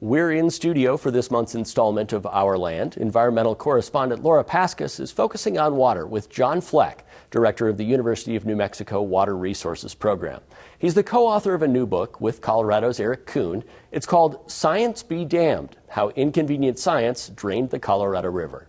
We're in studio for this month's installment of Our Land. Environmental correspondent Laura Paskus is focusing on water with John Fleck, director of the University of New Mexico Water Resources Program. He's the co-author of a new book with Colorado's Eric Kuhn. It's called Science Be Damned: How Inconvenient Science Drained the Colorado River.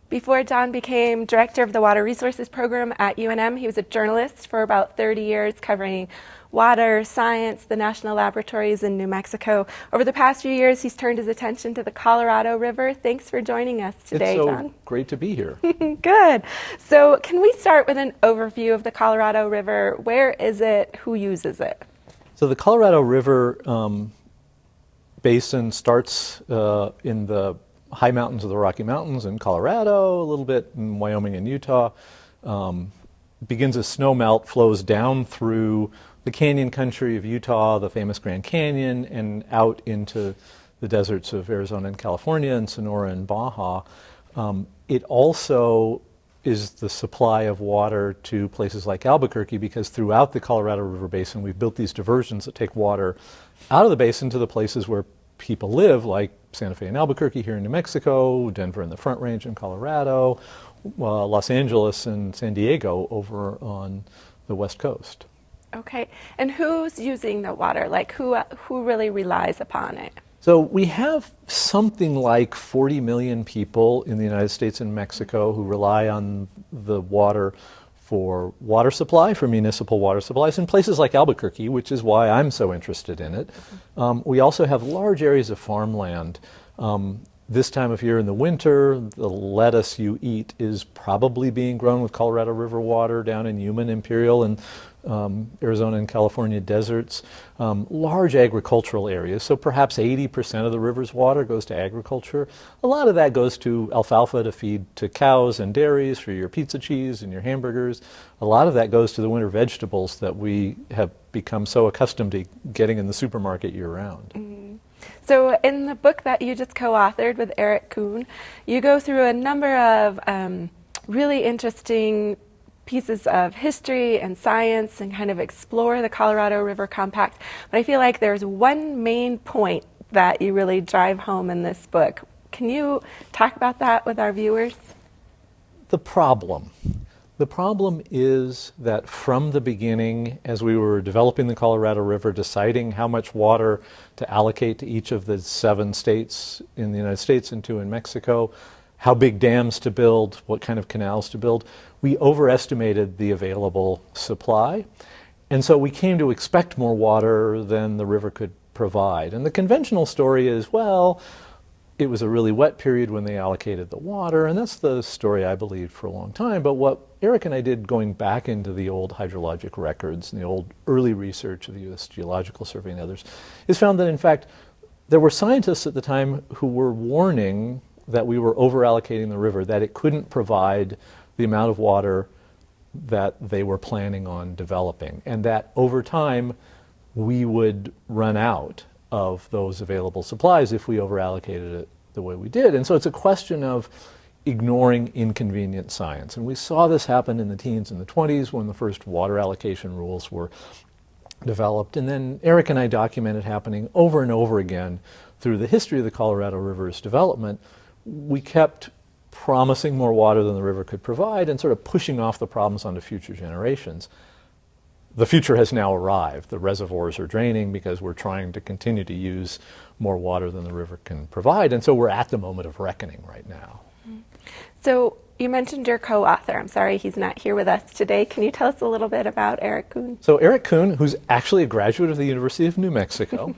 Before John became director of the Water Resources Program at UNM, he was a journalist for about 30 years covering water, science, the national laboratories in New Mexico. Over the past few years, he's turned his attention to the Colorado River. Thanks for joining us today, John. It's so great to be here. Good. So can we start with an overview of the Colorado River? Where is it? Who uses it? So the Colorado River basin starts in the high mountains of the Rocky Mountains in Colorado, a little bit in Wyoming and Utah, begins as snow melt, flows down through the canyon country of Utah, the famous Grand Canyon, and out into the deserts of Arizona and California and Sonora and Baja. It also is the supply of water to places like Albuquerque, because throughout the Colorado River Basin we've built these diversions that take water out of the basin to the places where people live, like Santa Fe and Albuquerque here in New Mexico, Denver and the Front Range in Colorado, Los Angeles and San Diego over on the West Coast. Okay, and who's using the water? Like who really relies upon it? So we have something like 40 million people in the United States and Mexico who rely on the water for water supply, for municipal water supplies in places like Albuquerque, which is why I'm so interested in it. We also have large areas of farmland. This time of year in the winter, the lettuce you eat is probably being grown with Colorado River water down in Yuma, Imperial, and Arizona and California deserts. Large agricultural areas, so perhaps 80% of the river's water goes to agriculture. A lot of that goes to alfalfa to feed to cows and dairies for your pizza cheese and your hamburgers. A lot of that goes to the winter vegetables that we have become so accustomed to getting in the supermarket year-round. Mm-hmm. So in the book that you just co-authored with Eric Kuhn, you go through a number of really interesting pieces of history and science and kind of explore the Colorado River Compact. But I feel like there's one main point that you really drive home in this book. Can you talk about that with our viewers? The problem. The problem is that from the beginning, as we were developing the Colorado River, deciding how much water to allocate to each of the 7 states in the United States and 2 in Mexico, how big dams to build, what kind of canals to build, we overestimated the available supply. And so we came to expect more water than the river could provide. And the conventional story is, well, it was a really wet period when they allocated the water, and that's the story I believed for a long time. But what Eric and I did, going back into the old hydrologic records and the old early research of the U.S. Geological Survey and others, is found that in fact there were scientists at the time who were warning that we were over-allocating the river, that it couldn't provide the amount of water that they were planning on developing, and that over time we would run out of those available supplies if we over-allocated it the way we did. And so it's a question of ignoring inconvenient science. And we saw this happen in the teens and the 20s when the first water allocation rules were developed. And then Eric and I documented happening over and over again through the history of the Colorado River's development. We kept promising more water than the river could provide and sort of pushing off the problems onto future generations. The future has now arrived. The reservoirs are draining because we're trying to continue to use more water than the river can provide. And so we're at the moment of reckoning right now. So you mentioned your co-author. I'm sorry he's not here with us today. Can you tell us a little bit about Eric Kuhn? So Eric Kuhn, who's actually a graduate of the University of New Mexico,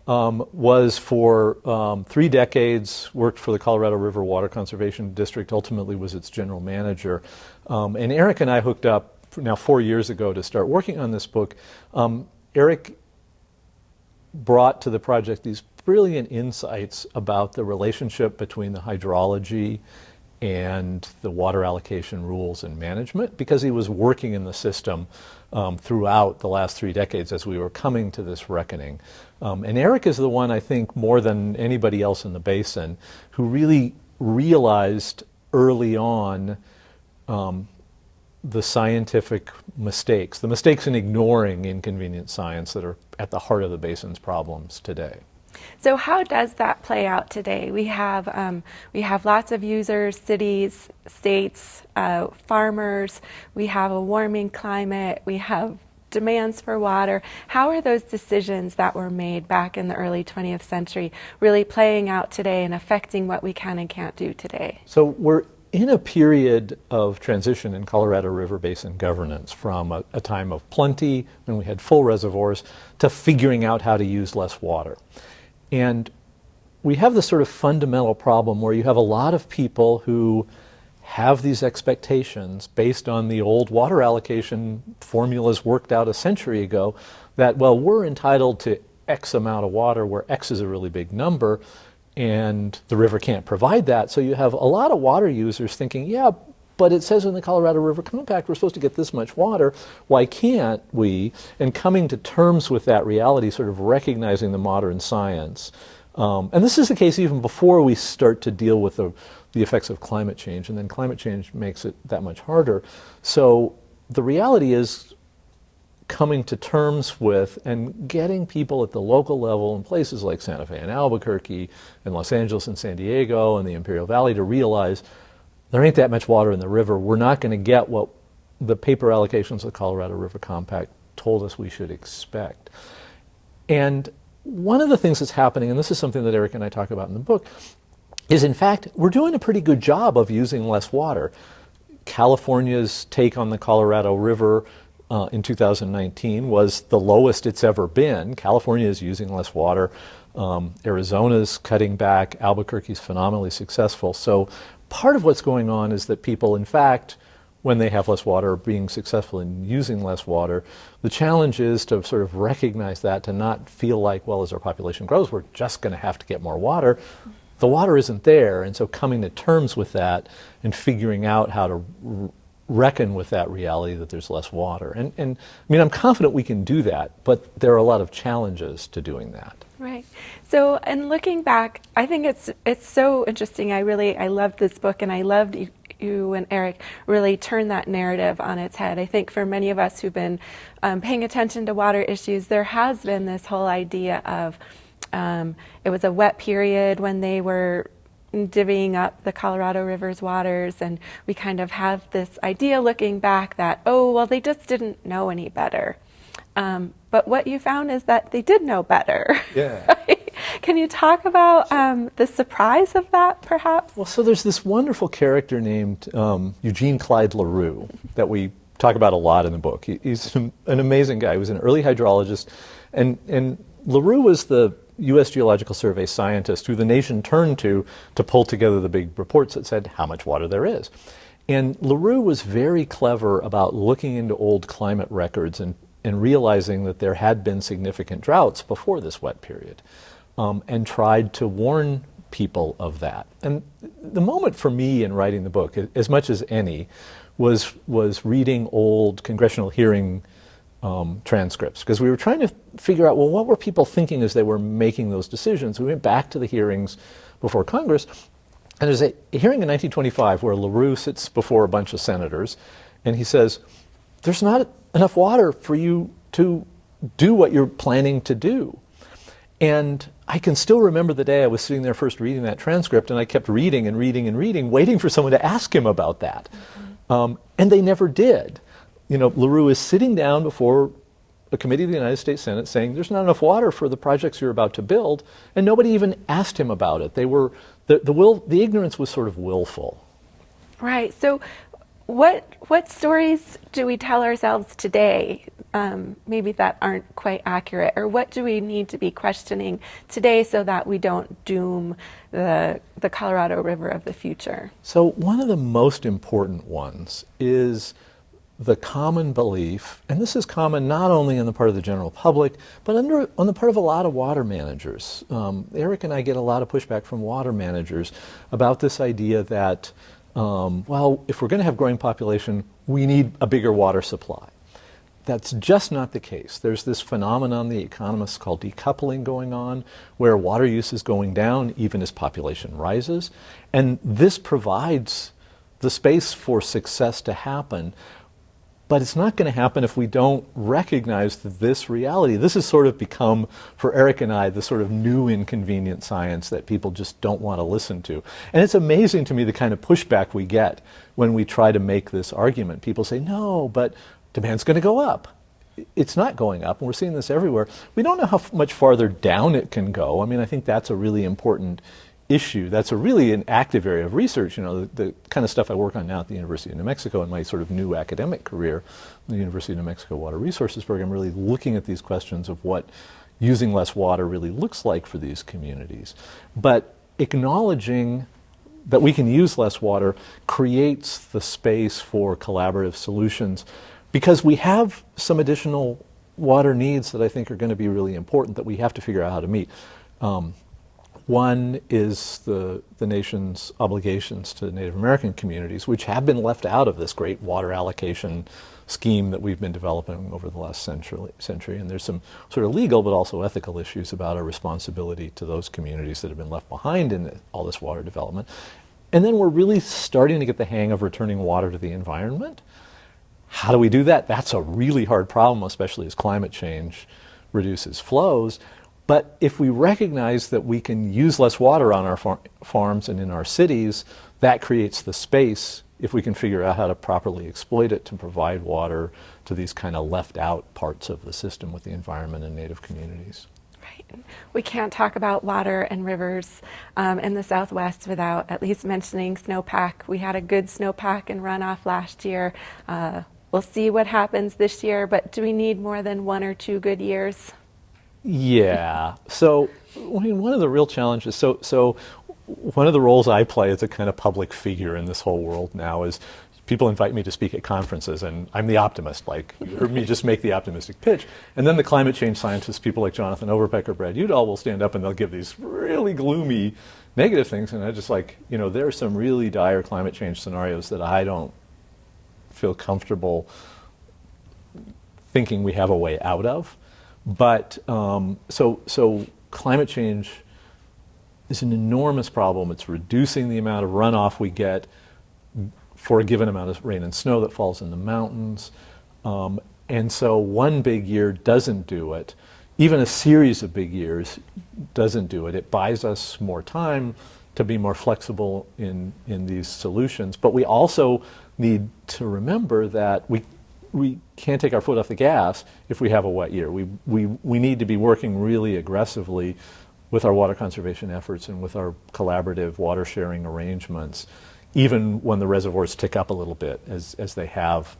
was for 3 decades, worked for the Colorado River Water Conservation District, ultimately was its general manager. And Eric and I hooked up now 4 years ago to start working on this book. Eric brought to the project these brilliant insights about the relationship between the hydrology and the water allocation rules and management, because he was working in the system throughout the last 3 decades as we were coming to this reckoning. And Eric is the one, I think, more than anybody else in the basin, who really realized early on the scientific mistakes, the mistakes in ignoring inconvenient science that are at the heart of the basin's problems today. So how does that play out today? We have lots of users, cities, states, farmers. We have a warming climate. We have demands for water. How are those decisions that were made back in the early 20th century really playing out today and affecting what we can and can't do today? So we're in a period of transition in Colorado River Basin governance from a time of plenty, when we had full reservoirs, to figuring out how to use less water. And we have this sort of fundamental problem where you have a lot of people who have these expectations based on the old water allocation formulas worked out a century ago that, well, we're entitled to X amount of water where X is a really big number and the river can't provide that. So you have a lot of water users thinking, yeah, but it says in the Colorado River Compact we're supposed to get this much water. Why can't we? And coming to terms with that reality, sort of recognizing the modern science. And this is the case even before we start to deal with the effects of climate change, and then climate change makes it that much harder. So the reality is coming to terms with and getting people at the local level in places like Santa Fe and Albuquerque and Los Angeles and San Diego and the Imperial Valley to realize there ain't that much water in the river. We're not going to get what the paper allocations of the Colorado River Compact told us we should expect. And one of the things that's happening, and this is something that Eric and I talk about in the book, is in fact we're doing a pretty good job of using less water. California's take on the Colorado River in 2019 was the lowest it's ever been. California is using less water. Arizona's cutting back. Albuquerque's phenomenally successful. So part of what's going on is that people, in fact, when they have less water, are being successful in using less water. The challenge is to sort of recognize that, to not feel like, well, as our population grows, we're just going to have to get more water. The water isn't there, and so coming to terms with that and figuring out how to reckon with that reality that there's less water. And I mean, I'm confident we can do that, but there are a lot of challenges to doing that. Right. So, and looking back, I think it's so interesting. I loved this book, and I loved you and Eric really turned that narrative on its head. I think for many of us who've been paying attention to water issues, there has been this whole idea of it was a wet period when they were divvying up the Colorado River's waters, and we kind of have this idea looking back that, oh, well, they just didn't know any better. But what you found is that they did know better. Yeah. Right? Can you talk about the surprise of that, perhaps? Well, so there's this wonderful character named Eugene Clyde LaRue that we talk about a lot in the book. He's an amazing guy. He was an early hydrologist, and LaRue was the U.S. Geological Survey scientist who the nation turned to pull together the big reports that said how much water there is. And LaRue was very clever about looking into old climate records and realizing that there had been significant droughts before this wet period, and tried to warn people of that. And the moment for me in writing the book, as much as any, was reading old congressional hearing transcripts, because we were trying to figure out, well, what were people thinking as they were making those decisions? We went back to the hearings before Congress, and there's a hearing in 1925 where LaRue sits before a bunch of senators, and he says, there's not enough water for you to do what you're planning to do. And I can still remember the day I was sitting there first reading that transcript, and I kept reading and reading and reading, waiting for someone to ask him about that. And they never did. You know, LaRue is sitting down before a committee of the United States Senate saying there's not enough water for the projects you're about to build, and nobody even asked him about it. They were the ignorance was sort of willful. Right. So what stories do we tell ourselves today, maybe that aren't quite accurate, or what do we need to be questioning today so that we don't doom the Colorado River of the future? So one of the most important ones is the common belief, and this is common not only on the part of the general public, but on the part of a lot of water managers. Eric and I get a lot of pushback from water managers about this idea that, well, if we're going to have growing population, we need a bigger water supply. That's just not the case. There's this phenomenon the economists call decoupling going on, where water use is going down even as population rises, and this provides the space for success to happen But it's not going to happen if we don't recognize this reality. This has sort of become, for Eric and I, the sort of new inconvenient science that people just don't want to listen to. And it's amazing to me the kind of pushback we get when we try to make this argument. People say, no, but demand's going to go up. It's not going up, and we're seeing this everywhere. We don't know how much farther down it can go. I mean, I think that's a really important issue. That's really an active area of research. You know, the kind of stuff I work on now at the University of New Mexico in my sort of new academic career, the University of New Mexico Water Resources Program, really looking at these questions of what using less water really looks like for these communities. But acknowledging that we can use less water creates the space for collaborative solutions, because we have some additional water needs that I think are going to be really important that we have to figure out how to meet. One is the nation's obligations to Native American communities, which have been left out of this great water allocation scheme that we've been developing over the last century. And there's some sort of legal but also ethical issues about our responsibility to those communities that have been left behind in all this water development. And then we're really starting to get the hang of returning water to the environment. How do we do that? That's a really hard problem, especially as climate change reduces flows. But if we recognize that we can use less water on our farms and in our cities, that creates the space, if we can figure out how to properly exploit it, to provide water to these kind of left out parts of the system with the environment and native communities. Right. We can't talk about water and rivers in the Southwest without at least mentioning snowpack. We had a good snowpack and runoff last year. We'll see what happens this year, but do we need more than 1 or 2 good years? Yeah. So, I mean, one of the real challenges, so one of the roles I play as a kind of public figure in this whole world now is people invite me to speak at conferences, and I'm the optimist. Like, you heard me just make the optimistic pitch. And then the climate change scientists, people like Jonathan Overpeck or Brad Udall, will stand up and they'll give these really gloomy negative things. And I just like, you know, there are some really dire climate change scenarios that I don't feel comfortable thinking we have a way out of. But so climate change is an enormous problem. It's reducing the amount of runoff we get for a given amount of rain and snow that falls in the mountains. And so one big year doesn't do it. Even a series of big years doesn't do it. It buys us more time to be more flexible in these solutions. But we also need to remember that we can't take our foot off the gas if we have a wet year. We need to be working really aggressively with our water conservation efforts and with our collaborative water sharing arrangements, even when the reservoirs tick up a little bit, as they have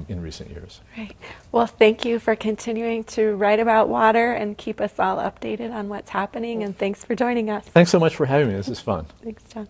in recent years. Right. Well, thank you for continuing to write about water and keep us all updated on what's happening, and thanks for joining us. Thanks so much for having me. This is fun. Thanks, John.